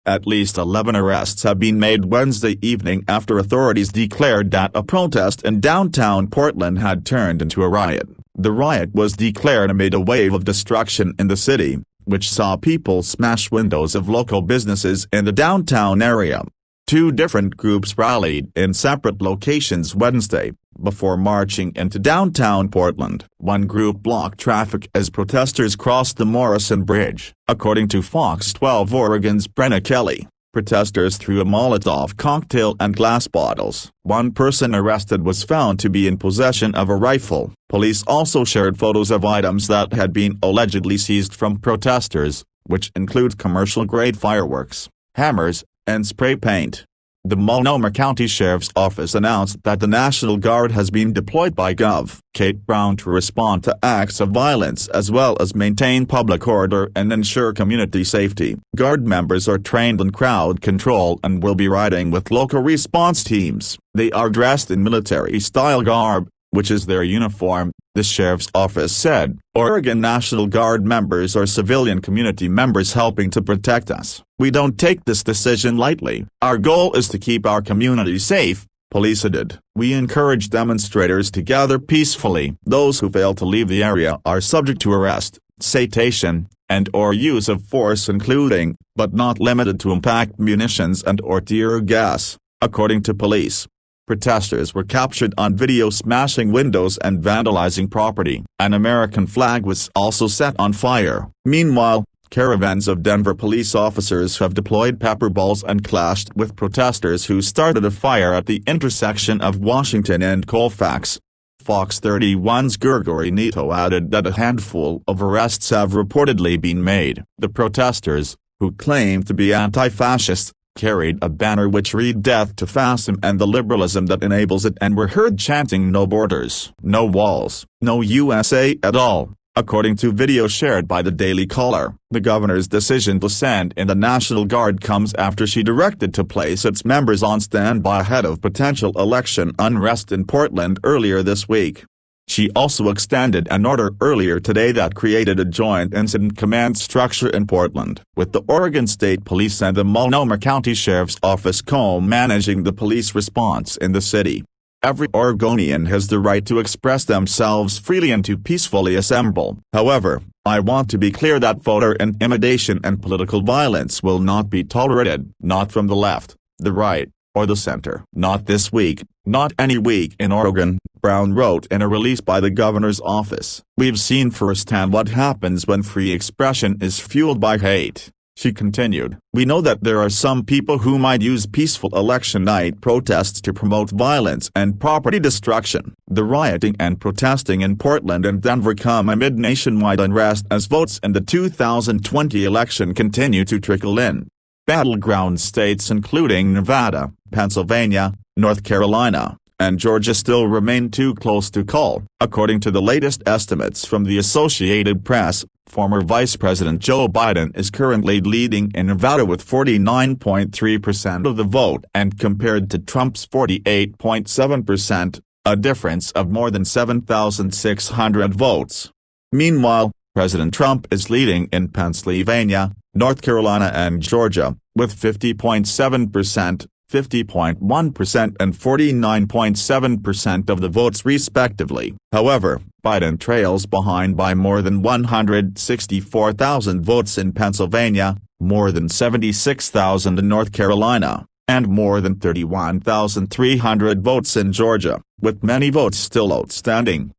At least 11 arrests have been made Wednesday evening after authorities declared that a protest in downtown Portland had turned into a riot. The riot was declared amid a wave of destruction in the city, which saw people smash windows of local businesses in the downtown area. Two different groups rallied in separate locations Wednesday, before marching into downtown Portland. One group blocked traffic as protesters crossed the Morrison Bridge. According to Fox 12 Oregon's Brenna Kelly, protesters threw a Molotov cocktail and glass bottles. One person arrested was found to be in possession of a rifle. Police also shared photos of items that had been allegedly seized from protesters, which include commercial-grade fireworks, hammers, and spray paint. The Multnomah County Sheriff's Office announced that the National Guard has been deployed by Gov. Kate Brown to respond to acts of violence as well as maintain public order and ensure community safety. Guard members are trained in crowd control and will be riding with local response teams. They are dressed in military-style garb, which is their uniform, the sheriff's office said. Oregon National Guard members are civilian community members helping to protect us. We don't take this decision lightly. Our goal is to keep our community safe, police added. We encourage demonstrators to gather peacefully. Those who fail to leave the area are subject to arrest, citation, and/or use of force including, but not limited to impact munitions and/or tear gas, according to police. Protesters were captured on video smashing windows and vandalizing property. An American flag was also set on fire. Meanwhile, caravans of Denver police officers have deployed pepper balls and clashed with protesters who started a fire at the intersection of Washington and Colfax. Fox 31's Gregory Neto added that a handful of arrests have reportedly been made. The protesters, who claim to be anti-fascist, carried a banner which read "Death to Fascism and the liberalism that enables it" and were heard chanting "No borders, no walls, no USA at all." According to video shared by the Daily Caller, the governor's decision to send in the National Guard comes after she directed to place its members on standby ahead of potential election unrest in Portland earlier this week. She also extended an order earlier today that created a joint incident command structure in Portland, with the Oregon State Police and the Multnomah County Sheriff's Office co-managing the police response in the city. Every Oregonian has the right to express themselves freely and to peacefully assemble. However, I want to be clear that voter intimidation and political violence will not be tolerated, not from the left, the right, or the center. Not this week, not any week in Oregon, Brown wrote in a release by the governor's office. We've seen firsthand what happens when free expression is fueled by hate. She continued, we know that there are some people who might use peaceful election night protests to promote violence and property destruction. The rioting and protesting in Portland and Denver come amid nationwide unrest as votes in the 2020 election continue to trickle in. Battleground states including Nevada, Pennsylvania, North Carolina, and Georgia still remain too close to call. According to the latest estimates from the Associated Press, former Vice President Joe Biden is currently leading in Nevada with 49.3% of the vote and compared to Trump's 48.7%, a difference of more than 7,600 votes. Meanwhile, President Trump is leading in Pennsylvania, North Carolina and Georgia, with 50.7%, 50.1% and 49.7% of the votes respectively. However, Biden trails behind by more than 164,000 votes in Pennsylvania, more than 76,000 in North Carolina, and more than 31,300 votes in Georgia, with many votes still outstanding.